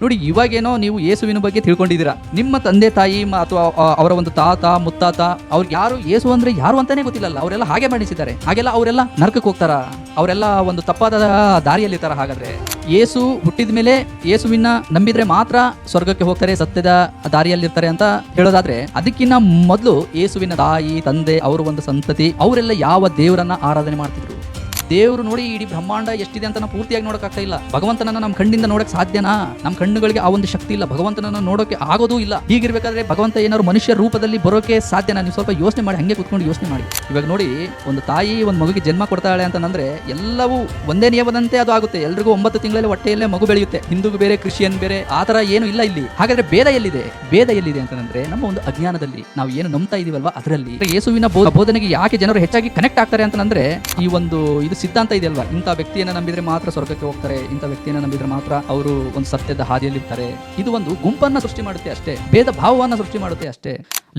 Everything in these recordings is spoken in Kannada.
ನೋಡಿ, ಇವಾಗೇನೋ ನೀವು ಯೇಸುವಿನ ಬಗ್ಗೆ ತಿಳ್ಕೊಂಡಿದ್ದೀರಾ. ನಿಮ್ಮ ತಂದೆ ತಾಯಿ ಅಥವಾ ಅವರ ಒಂದು ತಾತ ಮುತ್ತಾತ ಅವ್ರಿಗೆ ಯಾರು ಯೇಸು ಅಂದ್ರೆ ಯಾರು ಅಂತಾನೆ ಗೊತ್ತಿಲ್ಲಲ್ಲ. ಅವರೆಲ್ಲ ಹಾಗೆ ಮಾಡಿಸಿದ್ದಾರೆ. ಹಾಗೆಲ್ಲ ಅವರೆಲ್ಲ ನರಕಕ್ಕೆ ಹೋಗ್ತಾರ, ಅವರೆಲ್ಲ ಒಂದು ತಪ್ಪಾದ ದಾರಿಯಲ್ಲಿರ್ತಾರ. ಹಾಗಾದ್ರೆ ಯೇಸು ಹುಟ್ಟಿದ ಮೇಲೆ ಯೇಸುವಿನ ನಂಬಿದ್ರೆ ಮಾತ್ರ ಸ್ವರ್ಗಕ್ಕೆ ಹೋಗ್ತಾರೆ, ಸತ್ಯದ ದಾರಿಯಲ್ಲಿರ್ತಾರೆ ಅಂತ ಹೇಳೋದಾದ್ರೆ, ಅದಕ್ಕಿಂತ ಮೊದಲು ಯೇಸುವಿನ ತಾಯಿ ತಂದೆ ಅವರು ಒಂದು ಸಂತತಿ ಅವರೆಲ್ಲ ಯಾವ ದೇವರನ್ನ ಆರಾಧನೆ ಮಾಡ್ತಿದ್ರು? ದೇವರು ನೋಡಿ, ಇಡೀ ಬ್ರಹ್ಮಾಂಡ ಎಷ್ಟಿದೆ ಅಂತ ನಾವು ಪೂರ್ತಿಯಾಗಿ ನೋಡಕ್ ಆಗ್ತಾ ಇಲ್ಲ. ಭಗವಂತನನ್ನ ನಮ್ಮ ಕಣ್ಣಿಂದ ನೋಡಕ್ ಸಾಧ್ಯನಾ? ನಮ್ಮ ಕಣ್ಣುಗಳಿಗೆ ಆ ಒಂದು ಶಕ್ತಿ ಇಲ್ಲ. ಭಗವಂತನನ್ನ ನೋಡೋಕೆ ಆಗೋದೂ ಇಲ್ಲ. ಹೀಗಿರ್ಬೇಕಾದ್ರೆ ಭಗವಂತ ಏನಾದ್ರು ಮನುಷ್ಯ ರೂಪದಲ್ಲಿ ಬರೋಕೆ ಸಾಧ್ಯನಾ? ನೀವು ಸ್ವಲ್ಪ ಯೋಚನೆ ಮಾಡಿ, ಹಂಗೆ ಕುತ್ಕೊಂಡು ಯೋಚನೆ ಮಾಡಿ. ಇವಾಗ ನೋಡಿ, ಒಂದು ತಾಯಿ ಒಂದು ಮಗುಗೆ ಜನ್ಮ ಕೊಡ್ತಾಳೆ ಅಂತಂದ್ರೆ ಎಲ್ಲವೂ ಒಂದೇ ನಿಯಮದಂತೆ ಅದು ಆಗುತ್ತೆ. ಎಲ್ರಿಗೂ 9 ತಿಂಗಳಲ್ಲಿ ಹೊಟ್ಟೆಯಲ್ಲೇ ಮಗು ಬೆಳೆಯುತ್ತೆ. ಹಿಂದೂಗೂ ಬೇರೆ, ಕ್ರಿಶ್ಚಿಯನ್ ಬೇರೆ, ಆ ತರ ಏನು ಇಲ್ಲ ಇಲ್ಲಿ. ಹಾಗಾದ್ರೆ ಭೇದ ಎಲ್ಲಿದೆ? ಭೇದ ಎಲ್ಲಿದೆ ಅಂತಂದ್ರೆ ನಮ್ಮ ಒಂದು ಅಜ್ಞಾನದಲ್ಲಿ. ನಾವು ಏನು ನಂಬ್ತಾ ಇದೀವಲ್ವಾ ಅದರಲ್ಲಿ. ಯೇಸುವಿನ ಬೋಧನೆಗೆ ಯಾಕೆ ಜನರು ಹೆಚ್ಚಾಗಿ ಕನೆಕ್ಟ್ ಆಗ್ತಾರೆ ಅಂತಂದ್ರೆ, ಈ ಒಂದು ಇದು ಸಿದ್ಧಾಂತ ಇದೆಯಲ್ವಾ, ಇಂಥ ವ್ಯಕ್ತಿಯನ್ನ ನಂಬಿದ್ರೆ ಮಾತ್ರ ಸ್ವರ್ಗಕ್ಕೆ ಹೋಗ್ತಾರೆ, ಇಂಥ ವ್ಯಕ್ತಿಯನ್ನ ನಂಬಿದ್ರೆ ಮಾತ್ರ ಅವರು ಒಂದು ಸತ್ಯದ ಹಾದಿಯಲ್ಲಿರ್ತಾರೆ. ಇದು ಒಂದು ಗುಂಪನ್ನ ಸೃಷ್ಟಿ ಮಾಡುತ್ತೆ ಅಷ್ಟೇ, ಭೇದ ಭಾವವನ್ನ ಸೃಷ್ಟಿ ಮಾಡುತ್ತೆ ಅಷ್ಟೇ.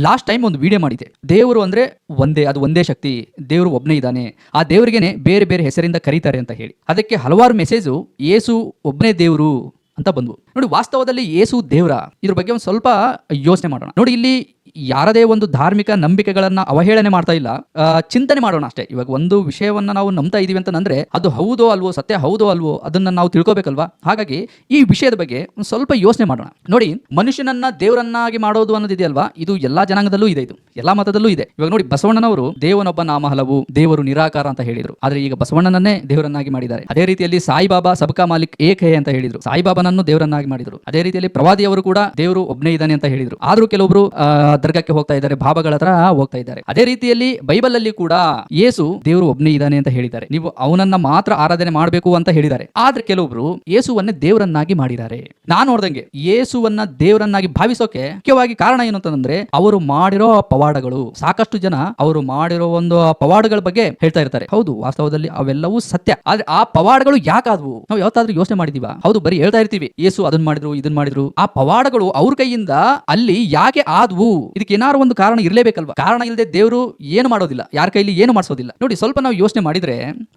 ಲಾಸ್ಟ್ ಟೈಮ್ ಒಂದು ವಿಡಿಯೋ ಮಾಡಿದೆ. ದೇವರು ಅಂದ್ರೆ ಒಂದೇ, ಅದು ಒಂದೇ ಶಕ್ತಿ, ದೇವರು ಒಬ್ಬನೇ ಇದ್ದಾನೆ, ಆ ದೇವರಿಗೇನೆ ಬೇರೆ ಬೇರೆ ಹೆಸರಿಂದ ಕರೀತಾರೆ ಅಂತ ಹೇಳಿ. ಅದಕ್ಕೆ ಹಲವಾರು ಮೆಸೇಜು ಯೇಸು ಒಬ್ಬನೇ ದೇವರು ಅಂತ ಬಂದ್ವು. ನೋಡಿ, ವಾಸ್ತವದಲ್ಲಿ ಯೇಸು ದೇವರ? ಇದ್ರ ಬಗ್ಗೆ ಒಂದು ಸ್ವಲ್ಪ ಯೋಚನೆ ಮಾಡೋಣ. ನೋಡಿ, ಇಲ್ಲಿ ಯಾರದೇ ಒಂದು ಧಾರ್ಮಿಕ ನಂಬಿಕೆಗಳನ್ನ ಅವಹೇಳನೆ ಮಾಡ್ತಾ ಇಲ್ಲ, ಚಿಂತನೆ ಮಾಡೋಣ ಅಷ್ಟೇ. ಇವಾಗ ಒಂದು ವಿಷಯವನ್ನ ನಾವು ನಂಬ್ತಾ ಇದೀವಿ ಅಂತಂದ್ರೆ ಅದು ಹೌದೋ ಅಲ್ವೋ, ಸತ್ಯ ಹೌದೋ ಅಲ್ವೋ ಅದನ್ನ ನಾವು ತಿಳ್ಕೊಬೇಕಲ್ವಾ. ಹಾಗಾಗಿ ಈ ವಿಷಯದ ಬಗ್ಗೆ ಒಂದು ಸ್ವಲ್ಪ ಯೋಚನೆ ಮಾಡೋಣ. ನೋಡಿ, ಮನುಷ್ಯನನ್ನ ದೇವರನ್ನಾಗಿ ಮಾಡೋದು ಅನ್ನೋದಿದೆಯಲ್ವಾ, ಇದು ಎಲ್ಲಾ ಜನಾಂಗದಲ್ಲೂ ಇದೆ, ಇದು ಎಲ್ಲಾ ಮತದಲ್ಲೂ ಇದೆ. ಇವಾಗ ನೋಡಿ, ಬಸವಣ್ಣನವರು ದೇವನೊಬ್ಬ ನಾಮ ಹಲವು, ದೇವರು ನಿರಾಕಾರ ಅಂತ ಹೇಳಿದ್ರು. ಆದ್ರೆ ಈಗ ಬಸವಣ್ಣನನ್ನೇ ದೇವರನ್ನಾಗಿ ಮಾಡಿದ್ದಾರೆ. ಅದೇ ರೀತಿಯಲ್ಲಿ ಸಾಯಿಬಾಬಾ ಸಬ್ಕಾ ಮಾಲಿಕ್ ಏಕ್ ಹೇ ಅಂತ ಹೇಳಿದ್ರು, ಸಾಯಿಬಾಬಾನನ್ನು ದೇವರನ್ನಾಗಿ ಮಾಡಿದ್ರು. ಅದೇ ರೀತಿಯಲ್ಲಿ ಪ್ರವಾದಿಯವರು ಕೂಡ ದೇವರು ಒಬ್ಬನೇ ಇದ್ದಾನೆ ಅಂತ ಹೇಳಿದ್ರು. ಆದ್ರೂ ಕೆಲವೊಬ್ರು ದರ್ಗಕ್ಕೆ ಹೋಗ್ತಾ ಇದ್ದಾರೆ, ಬಾಬಾಗಳ ಹತ್ರ ಹೋಗ್ತಾ ಇದ್ದಾರೆ. ಅದೇ ರೀತಿಯಲ್ಲಿ ಬೈಬಲ್ ಅಲ್ಲಿ ಕೂಡ ಯೇಸು ದೇವರು ಒಬ್ಬನೇ ಇದ್ದಾನೆ ಅಂತ ಹೇಳಿದ್ದಾರೆ, ನೀವು ಅವನನ್ನ ಮಾತ್ರ ಆರಾಧನೆ ಮಾಡಬೇಕು ಅಂತ ಹೇಳಿದ್ದಾರೆ. ಆದ್ರೆ ಕೆಲವೊಬ್ರು ಯೇಸುವನ್ನೇ ದೇವರನ್ನಾಗಿ ಮಾಡಿದ್ದಾರೆ. ನಾನು ನೋಡ್ದಂಗೆ ಯೇಸುವನ್ನ ದೇವರನ್ನಾಗಿ ಭಾವಿಸೋಕೆ ಮುಖ್ಯವಾಗಿ ಕಾರಣ ಏನು ಅಂತಂದ್ರೆ ಅವರು ಮಾಡಿರೋ ಪವಾಡಗಳು. ಸಾಕಷ್ಟು ಜನ ಅವರು ಮಾಡಿರೋ ಒಂದು ಪವಾಡಗಳ ಬಗ್ಗೆ ಹೇಳ್ತಾ ಇರ್ತಾರೆ. ಹೌದು, ವಾಸ್ತವದಲ್ಲಿ ಅವೆಲ್ಲವೂ ಸತ್ಯ. ಆದ್ರೆ ಆ ಪವಾಡಗಳು ಯಾಕಾದ್ವು ನಾವು ಯಾವತ್ತಾದ್ರೂ ಯೋಚನೆ ಮಾಡಿದೀವ? ಹೌದು, ಬರೀ ಹೇಳ್ತಾ ಇರ್ತೀವಿ ಯೇಸು ಅದನ್ನ ಮಾಡಿದ್ರು ಇದನ್ನ ಮಾಡಿದ್ರು. ಆ ಪವಾಡಗಳು ಅವ್ರ ಕೈಯಿಂದ ಅಲ್ಲಿ ಯಾಕೆ ಆದ್ವು? ಇದಕ್ಕೆ ಏನಾರು ಒಂದು ಕಾರಣ ಇರಲೇಬೇಕಲ್ವಾ. ಕಾರಣ ಇಲ್ಲದೆ ದೇವರು ಏನು ಮಾಡೋದಿಲ್ಲ, ಯಾರ ಕೈಲಿ ಏನು ಮಾಡಿಸೋದಿಲ್ಲ. ನೋಡಿ, ಸ್ವಲ್ಪ ನಾವು ಯೋಚನೆ ಮಾಡಿದ್ರೆ,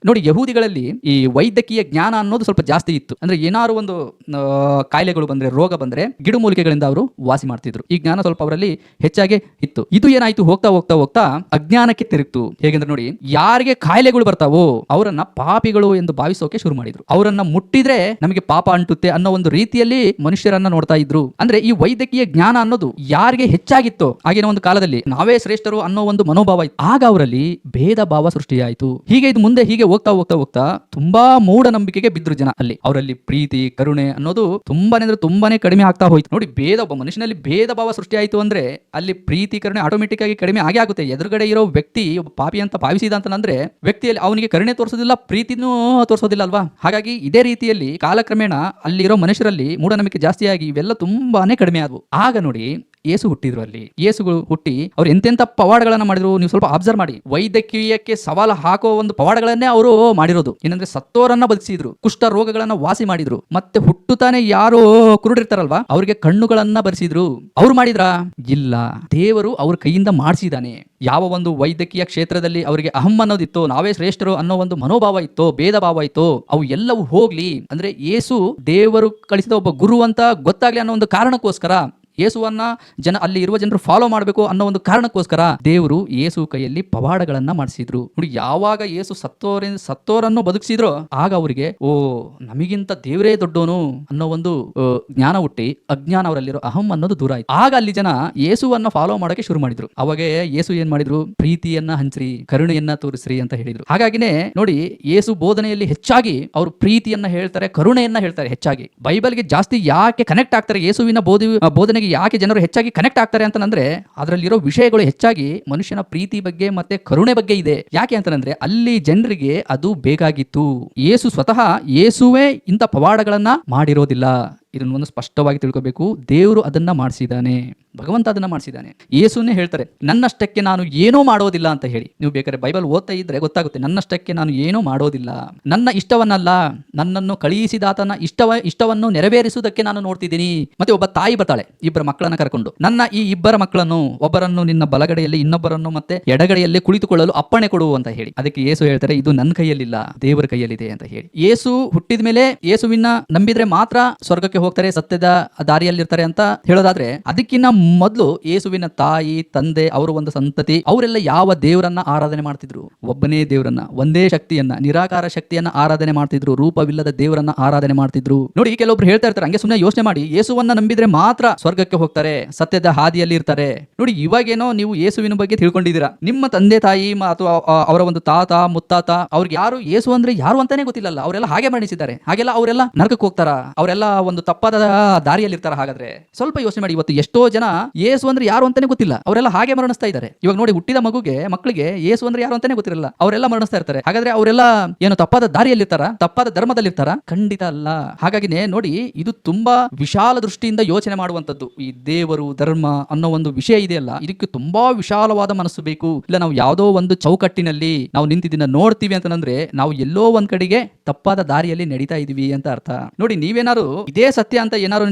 ನೋಡಿ, ಯಹೂದಿಗಳಲ್ಲಿ ಈ ವೈದ್ಯಕೀಯ ಜ್ಞಾನ ಅನ್ನೋದು ಸ್ವಲ್ಪ ಜಾಸ್ತಿ ಇತ್ತು. ಅಂದ್ರೆ ಏನಾರು ಒಂದು ಕಾಯಿಲೆಗಳು ಬಂದ್ರೆ, ರೋಗ ಬಂದ್ರೆ ಗಿಡಮೂಲಿಕೆಗಳಿಂದ ಅವರು ವಾಸಿ ಮಾಡ್ತಿದ್ರು. ಈ ಜ್ಞಾನ ಸ್ವಲ್ಪ ಅವರಲ್ಲಿ ಹೆಚ್ಚಾಗಿ ಇತ್ತು. ಇದು ಏನಾಯ್ತು, ಹೋಗ್ತಾ ಹೋಗ್ತಾ ಹೋಗ್ತಾ ಅಜ್ಞಾನಕ್ಕೆ ತಿರುಗ್ತು. ಹೇಗೆಂದ್ರೆ ನೋಡಿ, ಯಾರಿಗೆ ಕಾಯಿಲೆಗಳು ಬರ್ತಾವೋ ಅವರನ್ನ ಪಾಪಿಗಳು ಎಂದು ಭಾವಿಸೋಕೆ ಶುರು ಮಾಡಿದ್ರು. ಅವರನ್ನ ಮುಟ್ಟಿದ್ರೆ ನಮಗೆ ಪಾಪ ಅಂಟುತ್ತೆ ಅನ್ನೋ ಒಂದು ರೀತಿಯಲ್ಲಿ ಮನುಷ್ಯರನ್ನ ನೋಡ್ತಾ ಇದ್ರು. ಅಂದ್ರೆ ಈ ವೈದ್ಯಕೀಯ ಜ್ಞಾನ ಅನ್ನೋದು ಯಾರಿಗೆ ಹೆಚ್ಚಾಗಿತ್ತು ಆಗಿನ ಒಂದು ಕಾಲದಲ್ಲಿ, ನಾವೇ ಶ್ರೇಷ್ಠರು ಅನ್ನೋ ಒಂದು ಮನೋಭಾವ ಇತ್ತು. ಆಗ ಅವರಲ್ಲಿ ಭೇದ ಭಾವ ಸೃಷ್ಟಿಯಾಯಿತು. ಹೀಗೆ ಇದು ಮುಂದೆ ಹೀಗೆ ಹೋಗ್ತಾ ಹೋಗ್ತಾ ಹೋಗ್ತಾ ತುಂಬಾ ಮೂಢನಂಬಿಕೆಗೆ ಬಿದ್ರು ಜನ. ಅಲ್ಲಿ ಅವರಲ್ಲಿ ಪ್ರೀತಿ ಕರುಣೆ ಅನ್ನೋದು ತುಂಬಾನೇ ಕಡಿಮೆ ಆಗ್ತಾ ಹೋಯ್ತು. ನೋಡಿ, ಒಬ್ಬ ಮನುಷ್ಯನಲ್ಲಿ ಭೇದ ಭಾವ ಸೃಷ್ಟಿ ಆಯ್ತು ಅಂದ್ರೆ ಅಲ್ಲಿ ಪ್ರೀತಿ ಕರುಣೆ ಆಟೋಮೆಟಿಕ್ ಆಗಿ ಕಡಿಮೆ ಆಗೇ ಆಗುತ್ತೆ. ಎದುರುಗಡೆ ಇರೋ ವ್ಯಕ್ತಿ ಒಬ್ಬ ಪಾಪಿ ಅಂತ ಭಾವಿಸಿದ ಅಂತಂದ್ರೆ ವ್ಯಕ್ತಿಯಲ್ಲಿ ಅವನಿಗೆ ಕರುಣೆ ತೋರಿಸೋದಿಲ್ಲ, ಪ್ರೀತಿನೂ ತೋರಿಸೋದಿಲ್ಲ ಅಲ್ವಾ. ಹಾಗಾಗಿ ಇದೇ ರೀತಿಯಲ್ಲಿ ಕಾಲಕ್ರಮೇಣ ಅಲ್ಲಿರೋ ಮನುಷ್ಯರಲ್ಲಿ ಮೂಢನಂಬಿಕೆ ಜಾಸ್ತಿಯಾಗಿ ಇವೆಲ್ಲ ತುಂಬಾನೇ ಕಡಿಮೆ ಆದವು. ಆಗ ನೋಡಿ, ಯೇಸು ಹುಟ್ಟಿದ್ರು. ಅಲ್ಲಿ ಯೇಸುಗಳು ಹುಟ್ಟಿ ಅವ್ರು ಎಂತೆಂತ ಪವಾಡಗಳನ್ನ ಮಾಡಿದ್ರು ನೀವು ಸ್ವಲ್ಪ ಅಬ್ಸರ್ವ್ ಮಾಡಿ. ವೈದ್ಯಕೀಯಕ್ಕೆ ಸವಾಲು ಹಾಕೋ ಒಂದು ಪವಾಡಗಳನ್ನೇ ಅವರು ಮಾಡಿರೋದು. ಏನಂದ್ರೆ ಸತ್ತೋರನ್ನ ಬದುಕಿಸಿದ್ರು, ಕುಷ್ಠ ರೋಗಗಳನ್ನ ವಾಸಿ ಮಾಡಿದ್ರು, ಮತ್ತೆ ಹುಟ್ಟುತ್ತಾನೆ ಯಾರು ಕುರುಡಿರ್ತಾರಲ್ವಾ ಅವ್ರಿಗೆ ಕಣ್ಣುಗಳನ್ನ ಬರೆಸಿದ್ರು. ಅವ್ರು ಮಾಡಿದ್ರಾ? ಇಲ್ಲ, ದೇವರು ಅವ್ರ ಕೈಯಿಂದ ಮಾಡಿಸಿದಾನೆ. ಯಾವ ಒಂದು ವೈದ್ಯಕೀಯ ಕ್ಷೇತ್ರದಲ್ಲಿ ಅವರಿಗೆ ಅಹಂ ಅನ್ನೋದಿತ್ತೋ, ನಾವೇ ಶ್ರೇಷ್ಠರು ಅನ್ನೋ ಒಂದು ಮನೋಭಾವ ಇತ್ತೋ, ಭೇದ ಭಾವ ಇತ್ತೋ, ಅವು ಎಲ್ಲವೂ ಹೋಗ್ಲಿ. ಅಂದ್ರೆ ಯೇಸು ದೇವರು ಕಳಿಸಿದ ಒಬ್ಬ ಗುರು ಅಂತ ಗೊತ್ತಾಗ್ಲಿ ಅನ್ನೋ ಒಂದು ಕಾರಣಕ್ಕೋಸ್ಕರ, ಯೇಸುವನ್ನ ಅಲ್ಲಿ ಇರುವ ಜನರು ಫಾಲೋ ಮಾಡಬೇಕು ಅನ್ನೋ ಒಂದು ಕಾರಣಕ್ಕೋಸ್ಕರ ದೇವರು ಯೇಸು ಕೈಯಲ್ಲಿ ಪವಾಡಗಳನ್ನ ಮಾಡಿಸಿದ್ರು. ನೋಡಿ, ಯಾವಾಗ ಯೇಸು ಸತ್ತೋರನ್ನು ಬದುಕಿಸಿದ್ರು ಆಗ ಅವರಿಗೆ ನಮಗಿಂತ ದೇವರೇ ದೊಡ್ಡೋನು ಅನ್ನೋ ಒಂದು ಜ್ಞಾನ ಹುಟ್ಟಿ ಅಜ್ಞಾನ ಅವರಲ್ಲಿರೋ ಅಹಂ ಅನ್ನೋದು ದೂರ ಆಯ್ತು. ಆಗ ಅಲ್ಲಿ ಜನ ಯೇಸುವನ್ನ ಫಾಲೋ ಮಾಡಕ್ಕೆ ಶುರು ಮಾಡಿದ್ರು. ಅವಾಗ ಯೇಸು ಏನ್ ಮಾಡಿದ್ರು? ಪ್ರೀತಿಯನ್ನ ಹಂಚ್ರಿ, ಕರುಣೆಯನ್ನ ತೋರಿಸ್ರಿ ಅಂತ ಹೇಳಿದ್ರು. ಹಾಗಾಗಿನೇ ನೋಡಿ, ಯೇಸು ಬೋಧನೆಯಲ್ಲಿ ಹೆಚ್ಚಾಗಿ ಅವರು ಪ್ರೀತಿಯನ್ನ ಹೇಳ್ತಾರೆ, ಕರುಣೆಯನ್ನ ಹೇಳ್ತಾರೆ ಹೆಚ್ಚಾಗಿ. ಬೈಬಲ್ಗೆ ಜಾಸ್ತಿ ಯಾಕೆ ಕನೆಕ್ಟ್ ಆಗ್ತಾರೆ, ಯೇಸುವಿನ ಬೋಧನೆ ಯಾಕೆ ಜನರು ಹೆಚ್ಚಾಗಿ ಕನೆಕ್ಟ್ ಆಗ್ತಾರೆ ಅಂತಂದ್ರೆ ಅದರಲ್ಲಿರೋ ವಿಷಯಗಳು ಹೆಚ್ಚಾಗಿ ಮನುಷ್ಯನ ಪ್ರೀತಿ ಬಗ್ಗೆ ಮತ್ತೆ ಕರುಣೆ ಬಗ್ಗೆ ಇದೆ. ಯಾಕೆ ಅಂತಂದ್ರೆ ಅಲ್ಲಿ ಜನರಿಗೆ ಅದು ಬೇಕಾಗಿತ್ತು. ಯೇಸುವೇ ಇಂಥ ಪವಾಡಗಳನ್ನ ಮಾಡಿರೋದಿಲ್ಲ. ಇದನ್ನು ಸ್ಪಷ್ಟವಾಗಿ ತಿಳ್ಕೋಬೇಕು. ದೇವರು ಅದನ್ನ ಮಾಡಿಸಿದ್ದಾನೆ, ಭಗವಂತ ಅದನ್ನ ಮಾಡಿಸಿದ್ದಾನೆ. ಯೇಸುನೇ ಹೇಳ್ತಾರೆ, ನನ್ನಷ್ಟಕ್ಕೆ ನಾನು ಏನೂ ಮಾಡೋದಿಲ್ಲ ಅಂತ ಹೇಳಿ. ನೀವು ಬೇಕಾದ್ರೆ ಬೈಬಲ್ ಓದ್ತಾ ಇದ್ರೆ ಗೊತ್ತಾಗುತ್ತೆ. ನನ್ನಷ್ಟಕ್ಕೆ ನಾನು ಏನೂ ಮಾಡೋದಿಲ್ಲ, ನನ್ನ ಇಷ್ಟವನ್ನಲ್ಲ, ನನ್ನನ್ನು ಕಳುಹಿಸಿದಾತನ ಇಷ್ಟವನ್ನು ನೆರವೇರಿಸುವುದಕ್ಕೆ ನಾನು ನೋಡ್ತಿದ್ದೀನಿ. ಮತ್ತೆ ಒಬ್ಬ ತಾಯಿ ಬರ್ತಾಳೆ ಇಬ್ಬರ ಮಕ್ಕಳನ್ನ ಕರ್ಕೊಂಡು, ನನ್ನ ಈ ಇಬ್ಬರ ಮಕ್ಕಳನ್ನು, ಒಬ್ಬರನ್ನು ನಿನ್ನ ಬಲಗಡೆಯಲ್ಲಿ ಇನ್ನೊಬ್ಬರನ್ನು ಮತ್ತೆ ಎಡಗಡೆಯಲ್ಲಿ ಕುಳಿತುಕೊಳ್ಳಲು ಅಪ್ಪಣೆ ಕೊಡು ಅಂತ ಹೇಳಿ. ಅದಕ್ಕೆ ಯೇಸು ಹೇಳ್ತಾರೆ, ಇದು ನನ್ನ ಕೈಯಲ್ಲಿಲ್ಲ, ದೇವರ ಕೈಯಲ್ಲಿದೆ ಅಂತ ಹೇಳಿ. ಯೇಸು ಹುಟ್ಟಿದ ಮೇಲೆ ಯೇಸುವಿನ ನಂಬಿದ್ರೆ ಮಾತ್ರ ಸ್ವರ್ಗಕ್ಕೆ ಹೋಗ್ತಾರೆ, ಸತ್ಯದ ದಾರಿಯಲ್ಲಿರ್ತಾರೆ ಅಂತ ಹೇಳೋದಾದ್ರೆ, ಅದಕ್ಕಿಂತ ಮೊದಲು ಯೇಸುವಿನ ತಾಯಿ ತಂದೆ ಅವರು ಒಂದು ಸಂತತಿ ಅವರೆಲ್ಲ ಯಾವ ದೇವರನ್ನ ಆರಾಧನೆ ಮಾಡ್ತಿದ್ರು? ಒಬ್ಬನೇ ದೇವರನ್ನ, ಒಂದೇ ಶಕ್ತಿಯನ್ನ, ನಿರಾಕಾರ ಶಕ್ತಿಯನ್ನ ಆರಾಧನೆ ಮಾಡ್ತಿದ್ರು. ರೂಪವಿಲ್ಲದ ದೇವರನ್ನ ಆರಾಧನೆ ಮಾಡ್ತಿದ್ರು. ನೋಡಿ, ಕೆಲವೊಬ್ರು ಹೇಳ್ತಾ ಇರ್ತಾರೆ, ಹಂಗೆ ಸುಮ್ಮನೆ ಯೋಚನೆ ಮಾಡಿ, ಯೇಸುವನ್ನ ನಂಬಿದ್ರೆ ಮಾತ್ರ ಸ್ವರ್ಗಕ್ಕೆ ಹೋಗ್ತಾರೆ, ಸತ್ಯದ ಹಾದಿಯಲ್ಲಿ ಇರ್ತಾರೆ. ನೋಡಿ, ಇವಾಗೇನೋ ನೀವು ಯೇಸುವಿನ ಬಗ್ಗೆ ತಿಳ್ಕೊಂಡಿದ್ದೀರಾ. ನಿಮ್ಮ ತಂದೆ ತಾಯಿ ಅಥವಾ ಅವರ ಒಂದು ತಾತ ಮುತ್ತಾತ ಅವ್ರಿಗೆ ಯಾರು ಯೇಸು ಅಂದ್ರೆ ಯಾರು ಅಂತಾನೆ ಗೊತ್ತಿಲ್ಲಲ್ಲ. ಅವರೆಲ್ಲ ಹಾಗೆ ಮರಣಿಸಿದ್ದಾರೆ. ಹಾಗೆಲ್ಲ ಅವರೆಲ್ಲ ನರಕಕ್ಕೆ ಹೋಗ್ತಾರ? ಅವರೆಲ್ಲ ಒಂದು ತಪ್ಪಾದ ದಾರಿಯಲ್ಲಿ ಇರ್ತಾರ? ಹಾಗಾದ್ರೆ ಸ್ವಲ್ಪ ಯೋಚನೆ ಮಾಡಿ. ಇವತ್ತು ಎಷ್ಟೋ ಜನ ಯೇಸು ಅಂದ್ರೆ ಯಾರು ಅಂತಾನೆ ಗೊತ್ತಿಲ್ಲ, ಅವರೆಲ್ಲ ಹಾಗೆ ಮರಣಿಸ್ತಾ ಇದ್ದಾರೆ. ಇವಾಗ ನೋಡಿ, ಹುಟ್ಟಿದ ಮಕ್ಕಳಿಗೆ ಯೇಸು ಅಂದ್ರೆ ಯಾರು ಅಂತಾನೆ ಗೊತ್ತಿರಲ್ಲ, ಅವರೆಲ್ಲ ಮರಣಿಸ್ತಾ ಇರ್ತಾರೆ. ಹಾಗಾದ್ರೆ ಅವರೆಲ್ಲ ಏನು ತಪ್ಪಾದ ದಾರಿಯಲ್ಲಿ ಇರ್ತಾರ? ತಪ್ಪಾದ ಧರ್ಮದಲ್ಲಿ ಇರ್ತಾರ? ಖಂಡಿತ ಅಲ್ಲ. ಹಾಗಾಗಿನೇ ನೋಡಿ, ಇದು ತುಂಬಾ ವಿಶಾಲ ದೃಷ್ಟಿಯಿಂದ ಯೋಚನೆ ಮಾಡುವಂತದ್ದು. ಈ ದೇವರು ಧರ್ಮ ಅನ್ನೋ ಒಂದು ವಿಷಯ ಇದೆಯಲ್ಲ, ಇದಕ್ಕೆ ತುಂಬಾ ವಿಶಾಲವಾದ ಮನಸ್ಸು ಬೇಕು. ಇಲ್ಲ ನಾವು ಯಾವುದೋ ಒಂದು ಚೌಕಟ್ಟಿನಲ್ಲಿ ನಾವು ನಿಂತಿದ್ದನ್ನ ನೋಡ್ತೀವಿ ಅಂತಂದ್ರೆ ನಾವು ಎಲ್ಲೋ ಒಂದ್ ಕಡೆಗೆ ತಪ್ಪಾದ ದಾರಿಯಲ್ಲಿ ನಡೀತಾ ಇದೀವಿ ಅಂತ ಅರ್ಥ. ನೋಡಿ, ನೀವೇನಾದ್ರು ಇದೇ ಸತ್ಯ ಅಂತ ಏನಾದ್ರು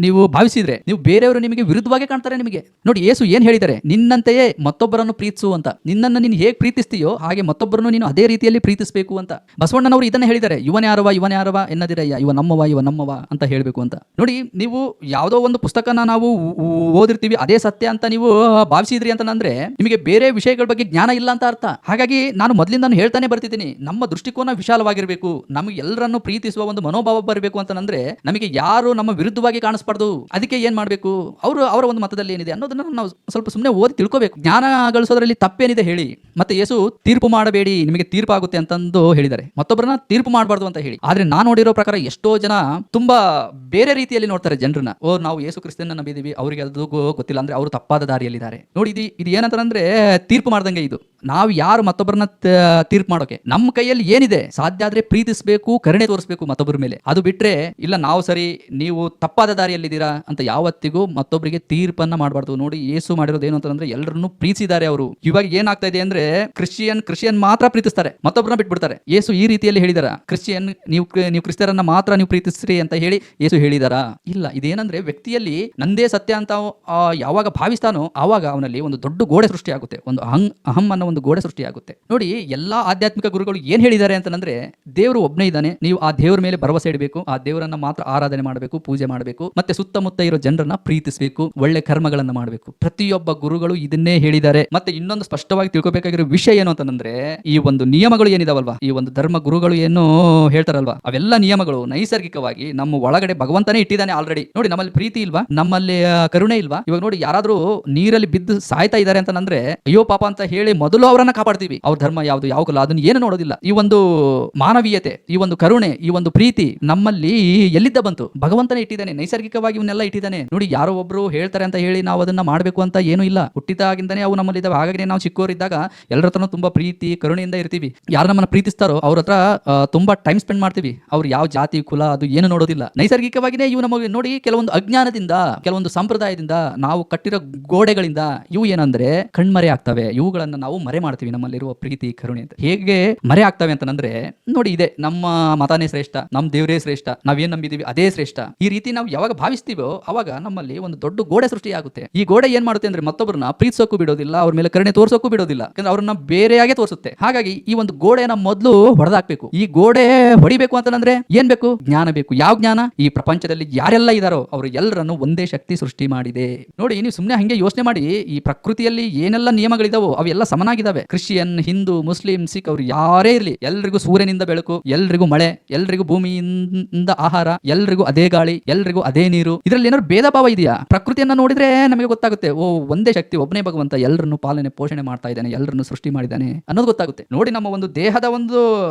ನೀವು ಭಾವಿಸಿದ್ರೆ ನೀವು ಬೇರೆಯವರು ನಿಮಗೆ ವಿರುದ್ಧವಾಗಿ ಕಾಣ್ತಾರೆ. ನಿಮಗೆ ನೋಡಿ, ಯೇಸು ಏನ್ ಹೇಳಿದ್ದಾರೆ? ನಿನ್ನಂತೆಯೇ ಮತ್ತೊಬ್ಬರನ್ನು ಪ್ರೀತಿಸು ಅಂತ. ನಿನ್ನನ್ನು ನೀನು ಹೇಗೆ ಪ್ರೀತಿಸ್ತೀಯೋ ಹಾಗೆ ಮತ್ತೊಬ್ಬರನ್ನು ನೀನು ಅದೇ ರೀತಿಯಲ್ಲಿ ಪ್ರೀತಿಸಬೇಕು ಅಂತ. ಬಸವಣ್ಣನವರು ಇದನ್ನ ಹೇಳಿದ್ದಾರೆ, ಇವನ್ ಯಾರವ ಎನ್ನದಿರಯ್ಯ, ಇವ ನಮ್ಮವ ಅಂತ ಹೇಳಬೇಕು ಅಂತ. ನೋಡಿ, ನೀವು ಯಾವುದೋ ಒಂದು ಪುಸ್ತಕನ ನಾವು ಓದಿರ್ತೀವಿ, ಅದೇ ಸತ್ಯ ಅಂತ ನೀವು ಭಾವಿಸಿದ್ರಿ ಅಂತಂದ್ರೆ ನಿಮಗೆ ಬೇರೆ ವಿಷಯಗಳ ಬಗ್ಗೆ ಜ್ಞಾನ ಇಲ್ಲ ಅಂತ ಅರ್ಥ. ಹಾಗಾಗಿ ನಾನು ಮೊದಲಿಂದ ಹೇಳ್ತಾನೆ ಬರ್ತಿದ್ದೀನಿ, ನಮ್ಮ ದೃಷ್ಟಿಕೋನ ವಿಶಾಲವಾಗಿರ್ಬೇಕು. ನಮಗೆ ಎಲ್ಲರನ್ನು ಪ್ರೀತಿಸುವ ಒಂದು ಮನೋಭಾವ ಬರಬೇಕು ಅಂತಂದ್ರೆ ನಮಗೆ ಯಾರು ನಮ್ಮ ವಿರುದ್ಧವಾಗಿ ಕಾಣಿಸ್ಬಾರ್ದು. ಅದಕ್ಕೆ ಏನ್ ಮಾಡ್ಬೇಕು? ಅವರ ಒಂದು ಮತದಲ್ಲಿ ಏನಿದೆ ಅನ್ನೋದನ್ನ ನಾವು ಸ್ವಲ್ಪ ಸುಮ್ಮನೆ ಓದಿ ತಿಳ್ಕೋಬೇಕು. ಜ್ಞಾನ ಗಳಿಸೋದ್ರಲ್ಲಿ ತಪ್ಪೇನಿದೆ ಹೇಳಿ. ಮತ್ತೆ ಯೇಸು ತೀರ್ಪು ಮಾಡಬೇಡಿ, ನಿಮಗೆ ತೀರ್ಪು ಆಗುತ್ತೆ ಅಂತಂದು ಹೇಳಿದ್ದಾರೆ. ಮತ್ತೊಬ್ಬರನ್ನ ತೀರ್ಪು ಮಾಡಬಾರ್ದು ಅಂತ ಹೇಳಿ. ಆದ್ರೆ ನಾನು ನೋಡಿರೋ ಪ್ರಕಾರ ಎಷ್ಟೋ ಜನ ತುಂಬಾ ಬೇರೆ ರೀತಿಯಲ್ಲಿ ನೋಡ್ತಾರೆ ಜನರನ್ನ. ನಾವು ಯೇಸು ಕ್ರಿಸ್ತನ ನಂಬಿದೀವಿ, ಅವ್ರಿಗೆ ಅದು ಗೊತ್ತಿಲ್ಲ ಅಂದ್ರೆ ಅವರು ತಪ್ಪಾದ ದಾರಿಯಲ್ಲಿದ್ದಾರೆ. ನೋಡಿ, ಇದು ಏನಂತಂದ್ರೆ ತೀರ್ಪು ಮಾಡ್ದಂಗೆ ಇದು. ನಾವು ಯಾರು ಮತ್ತೊಬ್ಬರನ್ನ ತೀರ್ಪು ಮಾಡೋಕೆ? ನಮ್ಮ ಕೈಯಲ್ಲಿ ಏನಿದೆ? ಸಾಧ್ಯ ಆದ್ರೆ ಪ್ರೀತಿಸಬೇಕು, ಕರುಣೆ ತೋರಿಸಬೇಕು ಮತ್ತೊಬ್ಬರ ಮೇಲೆ. ಅದು ಬಿಟ್ರೆ ಇಲ್ಲ ನಾವು ಸರಿ, ನೀವು ತಪ್ಪಾದ ದಾರಿಯಲ್ಲಿದ್ದೀರಾ ಅಂತ ಯಾವತ್ತಿಗೂ ಮತ್ತೊಬ್ಬರಿಗೆ ತೀರ್ಪನ್ನ ಮಾಡಬಾರ್ದು. ನೋಡಿ, ಯೇಸು ಮಾಡಿರೋದು ಏನು ಅಂತಂದ್ರೆ ಎಲ್ಲರನ್ನು ಪ್ರೀತಿಸಿದ್ದಾರೆ ಅವರು. ಇವಾಗ ಏನಾಗ್ತಾ ಇದೆ ಅಂದ್ರೆ ಕ್ರಿಶ್ಚಿಯನ್ ಮಾತ್ರ ಪ್ರೀತಿಸ್ತಾರೆ, ಮತ್ತೊಬ್ಬರನ್ನ ಬಿಟ್ಬಿಡ್ತಾರೆ. ಯೇಸು ಈ ರೀತಿಯಲ್ಲಿ ಹೇಳಿದಾರ? ನೀವು ಕ್ರಿಸ್ತರನ್ನ ಮಾತ್ರ ನೀವು ಪ್ರೀತಿಸ್ರಿ ಅಂತ ಹೇಳಿ ಯೇಸು ಹೇಳಿದಾರ? ಇಲ್ಲ. ಇದೇನಂದ್ರೆ ವ್ಯಕ್ತಿಯಲ್ಲಿ ನಂದೇ ಸತ್ಯ ಅಂತ ಯಾವಾಗ ಭಾವಿಸ್ತಾನೋ ಆವಾಗ ಅವನಲ್ಲಿ ಒಂದು ದೊಡ್ಡ ಗೋಡೆ ಸೃಷ್ಟಿಯಾಗುತ್ತೆ, ಒಂದು ಅಹಂ ಅನ್ನೋ ಒಂದು ಗೋಡೆ ಸೃಷ್ಟಿಯಾಗುತ್ತೆ. ನೋಡಿ, ಎಲ್ಲಾ ಆಧ್ಯಾತ್ಮಿಕ ಗುರುಗಳು ಏನ್ ಹೇಳಿದ್ದಾರೆ ಅಂತಂದ್ರೆ ದೇವರು ಒಬ್ಬನೇ ಇದ್ದಾನೆ, ನೀವು ಆ ದೇವರ ಮೇಲೆ ಭರವಸೆ ಇಡಬೇಕು, ಆ ದೇವರನ್ನ ಮಾತ್ರ ಆರಾಧನೆ ಮಾಡಬೇಕು, ಪೂಜೆ ಮಾಡಬೇಕು, ಮತ್ತೆ ಸುತ್ತಮುತ್ತ ಇರೋ ಜನರನ್ನ ಪ್ರೀತಿಸಬೇಕು, ಒಳ್ಳೆ ಕರ್ಮಗಳನ್ನ ಮಾಡಬೇಕು. ಪ್ರತಿಯೊಬ್ಬ ಗುರುಗಳು ಇದನ್ನೇ ಹೇಳಿದ್ದಾರೆ. ಮತ್ತೆ ಇನ್ನೊಂದು ಸ್ಪಷ್ಟವಾಗಿ ತಿಳ್ಕೊಬೇಕಾಗಿರೋ ವಿಷಯ ಏನು ಅಂತಂದ್ರೆ, ಈ ಒಂದು ನಿಯಮಗಳು ಏನಿದಾವಲ್ವಾ, ಈ ಒಂದು ಧರ್ಮ ಗುರುಗಳು ಏನು ಹೇಳ್ತಾರಲ್ವಾ, ಅವೆಲ್ಲ ನಿಯಮಗಳು ನೈಸರ್ಗಿಕವಾಗಿ ನಮ್ಮ ಒಳಗಡೆ ಭಗವಂತನೇ ಇಟ್ಟಿದ್ದಾನೆ ಆಲ್ರೆಡಿ. ನೋಡಿ, ನಮ್ಮಲ್ಲಿ ಪ್ರೀತಿ ಇಲ್ವಾ? ನಮ್ಮಲ್ಲಿ ಕರುಣೆ ಇಲ್ವಾ? ಇವಾಗ ನೋಡಿ, ಯಾರಾದ್ರೂ ನೀರಲ್ಲಿ ಬಿದ್ದು ಸಾಯ್ತಾ ಇದ್ದಾರೆ ಅಂತಂದ್ರೆ ಅಯ್ಯೋ ಪಾಪ ಅಂತ ಹೇಳಿ ಮೊದಲು ಅವರನ್ನ ಕಾಪಾಡ್ತೀವಿ. ಅವ್ರ ಧರ್ಮ ಯಾವ್ದು ಯಾವ ಕುಲ ಅದನ್ನ ಏನು ನೋಡೋದಿಲ್ಲ. ಈ ಒಂದು ಮಾನವೀಯತೆ, ಈ ಒಂದು ಕರುಣೆ, ಈ ಒಂದು ಪ್ರೀತಿ ನಮ್ಮಲ್ಲಿ ಎಲ್ಲಿದ್ದ ಬಂತು? ಭಗವಂತನೇ ಇಟ್ಟಿದ್ದಾನೆ, ನೈಸರ್ಗಿಕವಾಗಿ ಇವನ್ನೆಲ್ಲ ಇಟ್ಟಿದ್ದಾನೆ. ನೋಡಿ, ಯಾರೋ ಒಬ್ರು ಹೇಳ್ತಾರೆ ಅಂತ ಹೇಳಿ ನಾವು ಅದನ್ನ ಮಾಡಬೇಕು ಅಂತ ಏನೂ ಇಲ್ಲ. ಹುಟ್ಟಿದಾಗಿಂದನೇ ಅವು ನಮ್ಮಲ್ಲಿ ಇದಾವೆ. ಹಾಗಾಗಿ ನಾವು ಚಿಕ್ಕವರಿದ್ದಾಗ ಎಲ್ಲರ ಹತ್ರನೂ ತುಂಬಾ ಪ್ರೀತಿ ಕರುಣೆಯಿಂದ ಇರ್ತೀವಿ. ಯಾರು ನಮ್ಮನ್ನ ಪ್ರೀತಿಸ್ತಾರೋ ಅವ್ರ ಹತ್ರ ತುಂಬಾ ಟೈಮ್ ಸ್ಪೆಂಡ್ ಮಾಡ್ತೀವಿ. ಅವ್ರು ಯಾವ ಜಾತಿ ಕುಲ ಅದು ಏನು ನೋಡೋದಿಲ್ಲ. ನೈಸರ್ಗಿಕವಾಗಿನೇ ಇವು ನಮಗೆ ನೋಡಿ ಕೆಲವೊಂದು ಅಜ್ಞಾನದಿಂದ, ಕೆಲವೊಂದು ಸಂಪ್ರದಾಯದಿಂದ ನಾವು ಕಟ್ಟಿರೋ ಗೋಡೆಗಳಿಂದ ಇವು ಏನಂದ್ರೆ ಕಣ್ಮರೆ ಆಗ್ತವೆ. ಇವುಗಳನ್ನ ನಾವು ಮರೆ ಮಾಡ್ತೀವಿ, ನಮ್ಮಲ್ಲಿರುವ ಪ್ರೀತಿ ಕರುಣೆ ಅಂತ. ಹೇಗೆ ಮರೆ ಆಗ್ತವೆ ಅಂತಂದ್ರೆ ನೋಡಿ, ಇದೆ ನಮ್ಮ ಮತನೇ ಶ್ರೇಷ್ಠ, ನಮ್ಮ ದೇವರೇ ಶ್ರೇಷ್ಠ, ನಾವೇನ್ ನಂಬಿದೀವಿ ಅದೇ ಶ್ರೇಷ್ಠ. ಈ ರೀತಿ ನಾವು ಯಾವಾಗ ಭಾವಿಸ್ತೀವೋ ಅವಾಗ ನಮ್ಮಲ್ಲಿ ಒಂದು ದೊಡ್ಡ ಗೋಡೆ ಸೃಷ್ಟಿಯಾಗುತ್ತೆ. ಈ ಗೋಡೆ ಏನ್ ಮಾಡುತ್ತೆ ಅಂದ್ರೆ ಮತ್ತೊಬ್ಬರನ್ನ ಪ್ರೀತಿಸೋಕ್ಕೂ ಬಿಡೋದಿಲ್ಲ, ಅವ್ರ ಮೇಲೆ ಕರುಣೆ ತೋರ್ಸೋಕ್ಕೂ ಬಿಡೋದಿಲ್ಲ. ಯಾಕಂದ್ರೆ ಅವ್ರನ್ನ ಬೇರೆಯಾಗೆ ತೋರಿಸುತ್ತೆ. ಹಾಗಾಗಿ ಈ ಒಂದು ಗೋಡೆನ ಮೊದಲು ಹೊಡೆದಾಕ್ಬೇಕು. ಈ ಗೋಡೆ ಹೊಡಿಬೇಕು ಅಂತಂದ್ರೆ ಏನ್ ಬೇಕು? ಜ್ಞಾನ ಬೇಕು. ಯಾವ ಜ್ಞಾನ? ಈ ಪ್ರಪಂಚದಲ್ಲಿ ಯಾರೆಲ್ಲ ಇದಾರೋ ಅವರು ಎಲ್ಲರನ್ನು ಒಂದೇ ಶಕ್ತಿ ಸೃಷ್ಟಿ ಮಾಡಿದೆ. ನೋಡಿ, ನೀವು ಸುಮ್ಮನೆ ಹಂಗೆ ಯೋಚನೆ ಮಾಡಿ, ಈ ಪ್ರಕೃತಿಯಲ್ಲಿ ಏನೆಲ್ಲ ನಿಯಮಗಳಿದಾವೋ ಅವೆಲ್ಲ ಸಮನಾಗಿದ್ದಾವೆ. ಕ್ರಿಶ್ಚಿಯನ್, ಹಿಂದೂ, ಮುಸ್ಲಿಂ, ಸಿಖ್ ಅವ್ರು ಯಾರೇ ಇರಲಿ, ಎಲ್ರಿಗೂ ಸೂರ್ಯನಿಂದ ಬೆಳಕು, ಎಲ್ರಿಗೂ ಮಳೆ, ಎಲ್ರಿಗೂ ಭೂಮಿಯಿಂದ ಆಹಾರ, ಎಲ್ರಿಗೂ ಅದೇ ಗಾಳಿ, ಎಲ್ರಿಗೂ ಅದೇ ನೀರು. ಇದರಲ್ಲಿ ಏನಾದ್ರು ಭೇದ ಭಾವ ಇದೆಯಾ? ಪ್ರಕೃತಿಯನ್ನ ನೋಡಿದ್ರೆ ನಮಗೆ ಗೊತ್ತಾಗುತ್ತೆ, ಒಂದೇ ಶಕ್ತಿ, ಒಬ್ಬನೇ ಭಗವಂತ ಎಲ್ಲರನ್ನು ಪಾಲನೆ ಪೋಷಣೆ ಮಾಡ್ತಾ ಇದ್ದಾನೆ, ಎಲ್ಲರನ್ನು ಸೃಷ್ಟಿ ಮಾಡಿದ್ದಾನೆ ಅನ್ನೋದು ಗೊತ್ತಾಗುತ್ತೆ. ನೋಡಿ, ನಮ್ಮ ಒಂದು ದೇಹದ ಒಂದು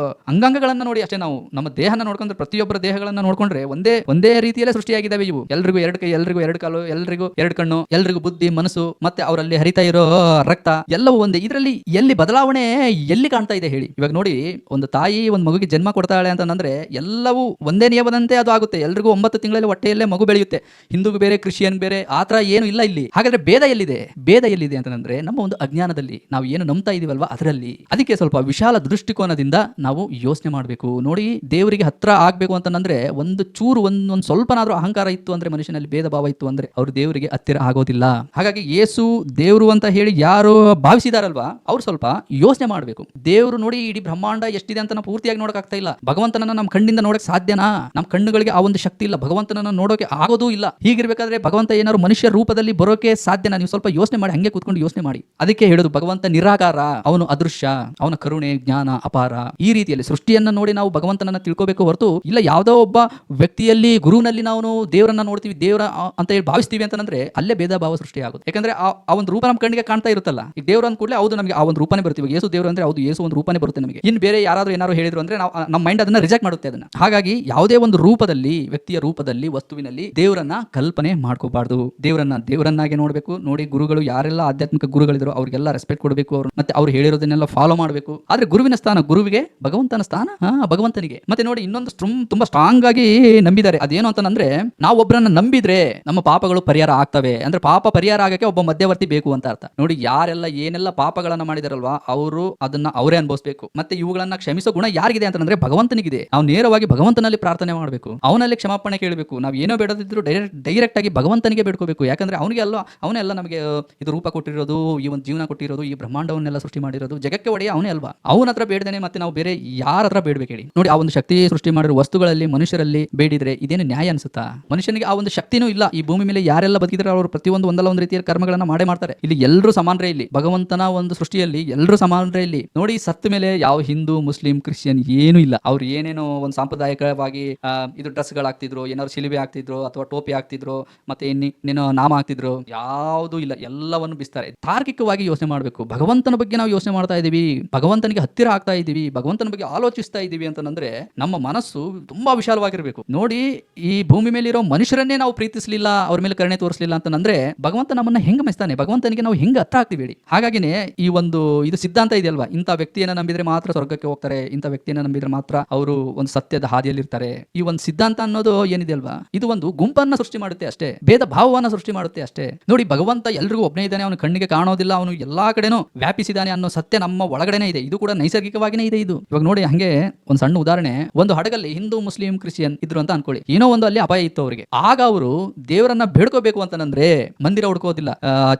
ಅಂಗಾಂಗಗಳನ್ನ ನೋಡಿ ಅಷ್ಟೇ. ನಾವು ನಮ್ಮ ದೇಹನ ನೋಡ್ಕೊಂಡ್ರೆ, ಪ್ರತಿಯೊಬ್ಬರ ದೇಹಗಳನ್ನ ನೋಡ್ಕೊಂಡ್ರೆ ಒಂದೇ ರೀತಿಯಲ್ಲೇ ಸೃಷ್ಟಿಯಾಗಿದ್ದಾವೆ ಇವು. ಎಲ್ರಿಗೂ ಎರಡು ಕೈ, ಎಲ್ರಿಗೂ ಎರಡು ಕಾಲು, ಎಲ್ರಿಗೂ ಎರಡು ಕಣ್ಣು, ಎಲ್ರಿಗೂ ಬುದ್ಧಿ, ಮನಸ್ಸು, ಮತ್ತೆ ಅವರಲ್ಲಿ ಹರಿತಾ ಇರೋ ರಕ್ತ ಎಲ್ಲವೂ ಒಂದೇ. ಇದರಲ್ಲಿ ಎಲ್ಲಿ ಬದಲಾವಣೆ ಎಲ್ಲಿ ಕಾಣ್ತಾ ಇದೆ ಹೇಳಿ? ಇವಾಗ ನೋಡಿ, ಒಂದು ತಾಯಿ ಒಂದು ಮಗುಗೆ ಜನ್ಮ ಕೊಡ್ತಾಳೆ ಅಂತಂದ್ರೆ ಎಲ್ಲವೂ ಒಂದೇ ನಿಯಮದಂತೆ ಅದು ಆಗುತ್ತೆ. ಎಲ್ರಿಗೂ 9 ತಿಂಗಳಲ್ಲಿ ಹೊಟ್ಟೆಯಲ್ಲೇ ಮಗು ಬೆಳೆಯುತ್ತೆ. ಹಿಂದೂಗೂ ಬೇರೆ, ಕ್ರಿಶ್ಚಿಯನ್ ಬೇರೆ, ಆತರ ಏನು ಇಲ್ಲ ಇಲ್ಲಿ. ಹಾಗಾದ್ರೆ ಭೇದ ಎಲ್ಲಿದೆ ಅಂತಂದ್ರೆ ನಮ್ಮ ಒಂದು ಅಜ್ಞಾನದಲ್ಲಿ, ನಾವು ಏನು ನಂಬ್ತಾ ಇದೀವಲ್ವಾ ಅದರಲ್ಲಿ. ಅದಕ್ಕೆ ಸ್ವಲ್ಪ ವಿಶಾಲ ದೃಷ್ಟಿಕೋನದಿಂದ ನಾವು ಯೋಚನೆ ಮಾಡಬೇಕು. ನೋಡಿ, ದೇವರಿಗೆ ಹತ್ರ ಆಗ್ಬೇಕು ಅಂತಂದ್ರೆ ಒಂದು ಚೂರು ಒಂದ್ ಸ್ವಲ್ಪನಾದ್ರೂ ಅಹಂಕಾರ ಇತ್ತು ಅಂದ್ರೆ, ಮನುಷ್ಯನಲ್ಲಿ ಭೇದ ಭಾವ ಇತ್ತು ಅಂದ್ರೆ ಅವ್ರು ದೇವರಿಗೆ ಹತ್ತಿರ ಆಗೋದಿಲ್ಲ. ಹಾಗಾಗಿ ಯೇಸು ದೇವರು ಅಂತ ಹೇಳಿ ಯಾರು ಭಾವಿಸಿದಾರಲ್ವಾ ಅವ್ರು ಸ್ವಲ್ಪ ಯೋಚನೆ ಮಾಡಬೇಕು. ದೇವರು ನೋಡಿ, ಇಡೀ ಬ್ರಹ್ಮಾಂಡ ಎಷ್ಟಿದೆ ಅಂತ ನಾವು ಪೂರ್ತಿಯಾಗಿ ನೋಡಕ್ ಆಗ್ತಾ ಇಲ್ಲ. ಭಗವಂತನನ್ನ ನಮ್ಮ ಕಣ್ಣಿಂದ ನೋಡಕ್ ಸಾಧ್ಯನಾ? ನಮ್ಮ ಕಣ್ಣುಗಳಿಗೆ ಆ ಒಂದು ಶಕ್ತಿ ಶಕ್ತಿ ಇಲ್ಲ, ಭಗವಂತನನ್ನು ನೋಡೋಕೆ ಆಗೋದೂ ಇಲ್ಲ. ಹೀಗಿರ್ಬೇಕಾದ್ರೆ ಭಗವಂತ ಏನಾದ್ರು ಮನುಷ್ಯ ರೂಪದಲ್ಲಿ ಬರೋಕೆ ಸಾಧ್ಯನಾ? ನೀವು ಸ್ವಲ್ಪ ಯೋಚನೆ ಮಾಡಿ, ಹಂಗೆ ಕೂತ್ಕೊಂಡು ಯೋಚನೆ ಮಾಡಿ. ಅದಕ್ಕೆ ಹೇಳೋದು ಭಗವಂತ ನಿರಾಕಾರ, ಅವನು ಅದೃಶ್ಯ, ಅವನ ಕರುಣೆ ಜ್ಞಾನ ಅಪಾರ. ಈ ರೀತಿಯಲ್ಲಿ ಸೃಷ್ಟಿಯನ್ನ ನೋಡಿ ನಾವು ಭಗವಂತನನ್ನ ತಿಳ್ಕೋಬೇಕು ಹೊರತು ಇಲ್ಲ ಯಾವುದೋ ಒಬ್ಬ ವ್ಯಕ್ತಿಯಲ್ಲಿ ಗುರುವಿನಲ್ಲಿ ನಾವು ದೇವರನ್ನ ನೋಡ್ತೀವಿ, ದೇವರ ಅಂತ ಹೇಳಿ ಭಾವಿಸ್ತೀವಿ ಅಂತಂದ್ರೆ ಅಲ್ಲೇ ಭೇದ ಭಾವ ಸೃಷ್ಟಿ ಆಗುತ್ತೆ. ಯಾಕಂದ್ರೆ ಆ ಒಂದು ರೂಪ ನಮ್ಮ ಕಣ್ಣಿಗೆ ಕಾಣ್ತಾ ಇರುತ್ತಲ್ಲ, ಈ ದೇವರು ಅಂದ ಕೂಡಲೇ ಹೌದು ನಮಗೆ ಆ ಒಂದು ರೂಪನೇ ಬರ್ತೀವಿ. ಯೇಸು ದೇವರು ಅಂದ್ರೆ ಹೌದು ಯೇಸು ಒಂದು ರೂಪನೇ ಬರುತ್ತೆ ನಮಗೆ. ಇನ್ನು ಬೇರೆ ಯಾರಾದ್ರೂ ಏನಾದ್ರು ಹೇಳಿದ್ರು ಅಂದ್ರೆ ನಾವು ನಮ್ಮ ಮೈಂಡ್ ಅದನ್ನ ರಿಜೆಕ್ಟ್ ಮಾಡುತ್ತೆ ಅದನ್ನ. ಹಾಗಾಗಿ ಯಾವುದೇ ಒಂದು ರೂಪದಲ್ಲಿ, ವ್ಯಕ್ತಿಯ ರೂಪದಲ್ಲಿ, ವಸ್ತುವಿನಲ್ಲಿ ದೇವರನ್ನ ಕಲ್ಪನೆ ಮಾಡ್ಕೋಬಾರ್ದು. ದೇವರನ್ನಾಗೆ ನೋಡ್ಬೇಕು. ನೋಡಿ, ಗುರುಗಳು ಯಾರೆಲ್ಲ ಆಧ್ಯಾತ್ಮಿಕ ಗುರುಗಳಿದ್ರು ಅವ್ರಿಗೆಲ್ಲ ರೆಸ್ಪೆಕ್ಟ್ ಕೊಡಬೇಕು, ಅವ್ರು ಮತ್ತೆ ಅವ್ರು ಹೇಳಿರೋದನ್ನೆಲ್ಲ ಫಾಲೋ ಮಾಡಬೇಕು. ಆದ್ರೆ ಗುರುವಿನ ಸ್ಥಾನ ಗುರುವಿಗೆ, ಭಗವಂತನ ಸ್ಥಾನ ಭಗವಂತನಿಗೆ. ಮತ್ತೆ ನೋಡಿ, ಇನ್ನೊಂದು ತುಂಬಾ ಸ್ಟ್ರಾಂಗ್ ಆಗಿ ನಂಬಿದ್ದಾರೆ. ಅದೇನು ಅಂತಂದ್ರೆ, ನಾವು ಒಬ್ಬರನ್ನ ನಂಬಿದ್ರೆ ನಮ್ಮ ಪಾಪಗಳು ಪರಿಹಾರ ಆಗ್ತವೆ. ಅಂದ್ರೆ ಪಾಪ ಪರಿಹಾರ ಆಗಕ್ಕೆ ಒಬ್ಬ ಮಧ್ಯವರ್ತಿ ಬೇಕು ಅಂತ ಅರ್ಥ. ನೋಡಿ, ಯಾರೆಲ್ಲ ಏನೆಲ್ಲ ಪಾಪಗಳನ್ನ ಮಾಡಿದಾರಲ್ವಾ ಅವರು ಅದನ್ನ ಅವರೇ ಅನುಭವಿಸಬೇಕು. ಮತ್ತೆ ಇವುಗಳನ್ನ ಕ್ಷಮಿಸೋ ಗುಣ ಯಾರಿಗಿದೆ ಅಂತಂದ್ರೆ ಭಗವಂತನಿಗಿದೆ. ನಾವು ನೇರವಾಗಿ ಭಗವಂತನಲ್ಲಿ ಪ್ರಾರ್ಥನೆ ಮಾಡಬೇಕು, ಅವನಲ್ಲಿ ಕ್ಷಮಾಪಣೆ ಕೇಳಬೇಕು. ನಾವು ಏನೋ ಬೇಡದಿದ್ರು ಡೈರೆಕ್ಟ್ ಆಗಿ ಭಗವಂತನಿಗೆ ಬೇಡ್ಕೋಬೇಕು. ಯಾಕಂದ್ರೆ ಅವನೆಲ್ಲ ನಮಗೆ ಇದು ರೂಪ ಕೊಟ್ಟಿರೋದು, ಈ ಒಂದು ಜೀವನ ಕೊಟ್ಟಿರೋದು, ಈ ಬ್ರಹ್ಮಾಂಡವನ್ನೆಲ್ಲ ಸೃಷ್ಟಿ ಮಾಡಿರೋದು, ಜಗಕ್ಕೆ ಒಡೆಯ ಅವನೇ ಅಲ್ವಾ. ಅವನ ಹತ್ರ ಬೇಡದೇನೆ ಮತ್ತೆ ನಾವು ಬೇರೆ ಯಾರ ಹತ್ರ ಬೇಡಬೇಕು ಹೇಳಿ. ನೋಡಿ, ಆ ಒಂದು ಶಕ್ತಿ ಸೃಷ್ಟಿ ಮಾಡಿರೋ ವಸ್ತುಗಳಲ್ಲಿ ಮನುಷ್ಯರಲ್ಲಿ ಬೇಡಿದ್ರೆ ಇದೇನು ನ್ಯಾಯ ಅನ್ಸುತ್ತಾ? ಮನುಷ್ಯನಿಗೆ ಆ ಒಂದು ಶಕ್ತಿನೂ ಇಲ್ಲ. ಈ ಭೂಮಿ ಮೇಲೆ ಯಾರೆಲ್ಲ ಬದುಕಿದ್ರೆ ಅವರು ಪ್ರತಿಯೊಂದು ಒಂದಲ್ಲ ಒಂದು ರೀತಿಯ ಕರ್ಮಗಳನ್ನ ಮಾಡ್ತಾರೆ. ಇಲ್ಲಿ ಎಲ್ಲರೂ ಸಮಾನರೇ. ಇಲ್ಲಿ ಭಗವಂತನ ಒಂದು ಸೃಷ್ಟಿಯಲ್ಲಿ ಎಲ್ಲರೂ ಸಮಾನರೇ. ಇಲ್ಲಿ ನೋಡಿ, ಸತ್ತ ಮೇಲೆ ಯಾವ ಹಿಂದೂ ಮುಸ್ಲಿಂ ಕ್ರಿಶ್ಚಿಯನ್ ಏನು ಇಲ್ಲ. ಅವ್ರು ಏನೇನೋ ಒಂದು ಸಾಂಪ್ರದಾಯಿಕವಾಗಿ ಇದು ಡ್ರೆಸ್ಗಳಾಗ್ತಿದ್ರು, ಏನಾದ್ರು ಶಿಲಿಬೆ ಆಗ್ತಿದ್ರು ಅಥವಾ ಟೋಪಿ ಆಗ್ತಿದ್ರು, ಮತ್ತೆ ಇನ್ನೇನೋ ನಾಮ ಆಗ್ತಿದ್ರು, ಯಾವುದೂ ಇಲ್ಲ. ಎಲ್ಲವನ್ನು ಬಿಸ್ತಾರೆ. ತಾರ್ಕಿಕವಾಗಿ ಯೋಚನೆ ಮಾಡಬೇಕು. ಭಗವಂತನ ಬಗ್ಗೆ ನಾವು ಯೋಚನೆ ಮಾಡ್ತಾ ಇದೀವಿ, ಭಗವಂತನಿಗೆ ಹತ್ತಿರ ಆಗ್ತಾ ಇದೀವಿ, ಭಗವಂತನ ಬಗ್ಗೆ ಆಲೋಚಿಸ್ತಾ ಇದೀವಿ ಅಂತಂದ್ರೆ ನಮ್ಮ ಮನಸ್ಸು ತುಂಬಾ ವಿಶಾಲವಾಗಿರ್ಬೇಕು. ನೋಡಿ, ಈ ಭೂಮಿ ಮೇಲೆ ಇರೋ ಮನುಷ್ಯರನ್ನೇ ನಾವು ಪ್ರೀತಿಸಲಿಲ್ಲ, ಅವ್ರ ಮೇಲೆ ಕರುಣೆ ತೋರಿಸಲಿಲ್ಲ ಅಂತಂದ್ರೆ ಭಗವಂತ ನಮ್ಮನ್ನ ಹೆಂಗ ಮೆಚ್ತಾನೆ? ಭಗವಂತನಿಗೆ ನಾವು ಹೆಂಗ ಹತ್ರ ಆಗ್ತೀವಿ ಹೇಳಿ? ಹಾಗಾಗಿನೇ ಈ ಒಂದು ಇದು ಸಿದ್ಧಾಂತ ಇದೆಯಲ್ವಾ, ಇಂಥ ವ್ಯಕ್ತಿಯನ್ನ ನಂಬಿದ್ರೆ ಮಾತ್ರ ಸ್ವರ್ಗಕ್ಕೆ ಹೋಗ್ತಾರೆ, ಇಂಥ ವ್ಯಕ್ತಿಯನ್ನ ನಂಬಿದ್ರೆ ಮಾತ್ರ ಅವರು ಒಂದು ಸತ್ಯದ ಹಾದಿಯಲ್ಲಿ ಇರ್ತಾರೆ. ಈ ಒಂದು ಸಿದ್ಧಾಂತ ಅನ್ನೋದು ಏನಿದೆ ಅಲ್ವಾ, ಇದು ಒಂದು ಗುಂಪನ್ನ ಸೃಷ್ಟಿ ಮಾಡುತ್ತೆ ಅಷ್ಟೇ, ಭೇದ ಭಾವವನ್ನ ಸೃಷ್ಟಿ ಮಾಡುತ್ತೆ ಅಷ್ಟೇ. ನೋಡಿ, ಭಗವಂತ ಎಲ್ರಿಗೂ ಒಬ್ಬನೇ ಇದ್ದಾನೆ, ಅವನು ಕಣ್ಣಿಗೆ ಕಾಣೋದಿಲ್ಲ, ಅವನು ಎಲ್ಲಾ ಕಡೆನೂ ವ್ಯಾಪಿಸಿದಾನೆ ಅನ್ನೋ ಸತ್ಯ ನಮ್ಮ ಒಳಗಡೆನೆ ಇದೆ. ಇದು ಕೂಡ ನೈಸರ್ಗಿಕವಾಗಿನೇ ಇದೆ. ಇದು ಇವಾಗ ನೋಡಿ, ಹಂಗೆ ಒಂದು ಸಣ್ಣ ಉದಾಹರಣೆ, ಒಂದು ಹಡಗಲ್ಲಿ ಹಿಂದೂ ಮುಸ್ಲಿಂ ಕ್ರಿಶ್ಚಿಯನ್ ಇದ್ರು ಅಂತ ಅನ್ಕೊಳ್ಳಿ. ಏನೋ ಒಂದು ಅಲ್ಲಿ ಅಪಾಯ ಇತ್ತು ಅವರಿಗೆ. ಆಗ ಅವರು ದೇವರನ್ನ ಬೇಡ್ಕೋಬೇಕು ಅಂತಂದ್ರೆ ಮಂದಿರ ಹುಡ್ಕೋದಿಲ್ಲ,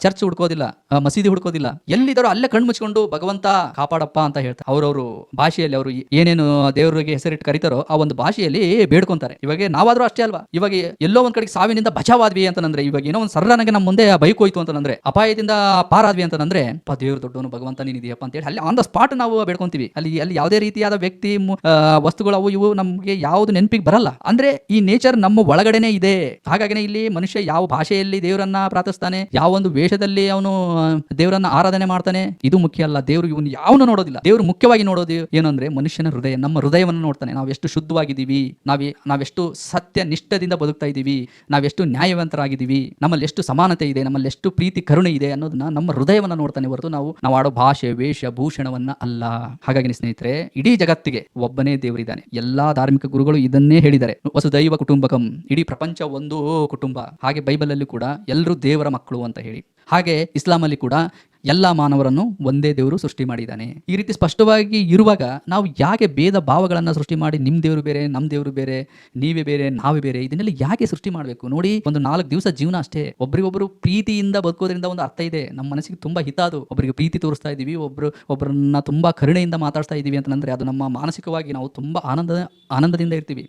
ಚರ್ಚ್ ಹುಡ್ಕೋದಿಲ್ಲ, ಮಸೀದಿ ಹುಡ್ಕೋದಿಲ್ಲ, ಎಲ್ಲಿದ್ದಾರೋ ಅಲ್ಲೇ ಕಣ್ಣು ಮುಚ್ಕೊಂಡು ಭಗವಂತ ಕಾಪಾಡಪ್ಪ ಅಂತ ಹೇಳ್ತಾರೆ. ಅವ್ರವ್ರು ಭಾಷೆಯಲ್ಲಿ ಅವರು ಏನೇನು ದೇವರಿಗೆ ಹೆಸರಿಟ್ಟು ಕರೀತಾರೋ ಆ ಒಂದು ಭಾಷೆಯಲ್ಲಿ ಬೇಡ್ಕೊಂತಾರೆ. ಇವಾಗ ನಾವಾದ್ರೂ ಅಷ್ಟೇ ಅಲ್ವಾ. ಇವಾಗ ಎಲ್ಲೋ ಒಂದ್ ಕಡೆಗೆ ಸಾವಿನಿಂದ ಬಚಾವಾದ್ವಿ ಅಂತಂದ್ರೆ, ಇವಾಗ ಏನೋ ಒಂದು ಸರ್ರನಾಗೆ ನಮ್ಮ ಮುಂದೆ ಬೈಕ್ ಹೋಯ್ತು ಅಂತಂದ್ರೆ, ಅಪಾಯದಿಂದ ಪಾರಾದ್ವಿ ಅಂತಂದ್ರೆ, ದೇವ್ರು ದೊಡ್ಡವನು, ಭಗವಂತ ನೀನಿದೆಯಪ್ಪ ಅಂತ ಹೇಳಿ ಅಲ್ಲಿ ಆನ್ ದ ಸ್ಪಾಟ್ ನಾವು ಬೇಡ್ಕೊಂತೀವಿ. ಅಲ್ಲಿ ಯಾವುದೇ ರೀತಿಯಾದ ವ್ಯಕ್ತಿ ವಸ್ತುಗಳು ಅವು ಇವು ನಮ್ಗೆ ಯಾವ್ದು ನೆನಪಿಗೆ ಬರಲ್ಲ. ಅಂದ್ರೆ ಈ ನೇಚರ್ ನಮ್ಮ ಒಳಗಡೆನೆ ಇದೆ. ಹಾಗಾಗಿನೇ ಇಲ್ಲಿ ಮನುಷ್ಯ ಯಾವ ಭಾಷೆಯಲ್ಲಿ ದೇವರನ್ನ ಪ್ರಾರ್ಥಿಸ್ತಾನೆ, ಯಾವ ಒಂದು ವೇಷದಲ್ಲಿ ಅವನು ದೇವರನ್ನ ಆರಾಧನೆ ಮಾಡ್ತಾನೆ, ಇದು ಮುಖ್ಯ ಅಲ್ಲ. ದೇವರು ಇವನು ಯಾವನು ನೋಡೋದಿಲ್ಲ. ದೇವರು ಮುಖ್ಯವಾಗಿ ನೋಡೋದು ಏನಂದ್ರೆ ಮನುಷ್ಯನ ಹೃದಯ, ನಮ್ಮ ಹೃದಯವನ್ನು ನೋಡ್ತಾನೆ. ನಾವೆಷ್ಟು ಶುದ್ಧವಾಗಿದ್ದೀವಿ, ನಾವೆಷ್ಟು ಸತ್ಯ ನಿಷ್ಠದಿಂದ ಬದುಕ್ತಾ ಇದ್ದೀವಿ, ನಾವೆಷ್ಟು ನ್ಯಾಯವಂತರಾಗಿದ್ದೀವಿ, ನಮ್ಮಲ್ಲಿ ಎಷ್ಟು ಸಮಾನತೆ ಇದೆ, ನಮ್ಮಲ್ಲಿ ಎಷ್ಟು ಪ್ರೀತಿ ಕರುಣೆ ಇದೆ ಅನ್ನೋದನ್ನ ನಮ್ಮ ಹೃದಯವನ್ನ ನೋಡ್ತಾನೆ ಹೊರತು ನಾವು ಆಡೋ ಭಾಷೆ ವೇಷ ಭೂಷಣವನ್ನ ಅಲ್ಲ. ಹಾಗಾಗಿ ಸ್ನೇಹಿತರೆ, ಇಡೀ ಜಗತ್ತಿಗೆ ಒಬ್ಬನೇ ದೇವರಿದ್ದಾನೆ. ಎಲ್ಲಾ ಧಾರ್ಮಿಕ ಗುರುಗಳು ಇದನ್ನೇ ಹೇಳಿದ್ದಾರೆ, ವಸುದೈವ ಕುಟುಂಬಕಂ, ಇಡೀ ಪ್ರಪಂಚ ಒಂದು ಕುಟುಂಬ. ಹಾಗೆ ಬೈಬಲ್ ಅಲ್ಲಿ ಕೂಡ ಎಲ್ಲರೂ ದೇವರ ಮಕ್ಕಳು ಅಂತ ಹೇಳಿ. ಹಾಗೆ ಇಸ್ಲಾಂ ಅಲ್ಲಿ ಕೂಡ ಎಲ್ಲ ಮಾನವರನ್ನು ಒಂದೇ ದೇವರು ಸೃಷ್ಟಿ ಮಾಡಿದ್ದಾನೆ. ಈ ರೀತಿ ಸ್ಪಷ್ಟವಾಗಿ ಇರುವಾಗ ನಾವು ಯಾಕೆ ಭೇದ ಭಾವಗಳನ್ನ ಸೃಷ್ಟಿ ಮಾಡಿ ನಿಮ್ ದೇವರು ಬೇರೆ, ನಮ್ ದೇವರು ಬೇರೆ, ನೀವೇ ಬೇರೆ, ನಾವೇ ಬೇರೆ, ಇದನ್ನೆಲ್ಲ ಯಾಕೆ ಸೃಷ್ಟಿ ಮಾಡಬೇಕು? ನೋಡಿ, ಒಂದು 4 ದಿವಸ ಜೀವನ ಅಷ್ಟೇ. ಒಬ್ರಿಗೊಬ್ರು ಪ್ರೀತಿಯಿಂದ ಬದುಕೋದ್ರಿಂದ ಒಂದು ಅರ್ಥ ಇದೆ. ನಮ್ಮ ಮನಸ್ಸಿಗೆ ತುಂಬಾ ಹಿತ ಅದು. ಒಬ್ಬರಿಗೆ ಪ್ರೀತಿ ತೋರಿಸ್ತಾ ಇದೀವಿ, ಒಬ್ಬರನ್ನ ತುಂಬಾ ಕರುಣೆಯಿಂದ ಮಾತಾಡ್ತಾ ಇದೀವಿ ಅಂತಂದ್ರೆ ಅದು ನಮ್ಮ ಮಾನಸಿಕವಾಗಿ ನಾವು ತುಂಬಾ ಆನಂದದಿಂದ ಇರ್ತೀವಿ.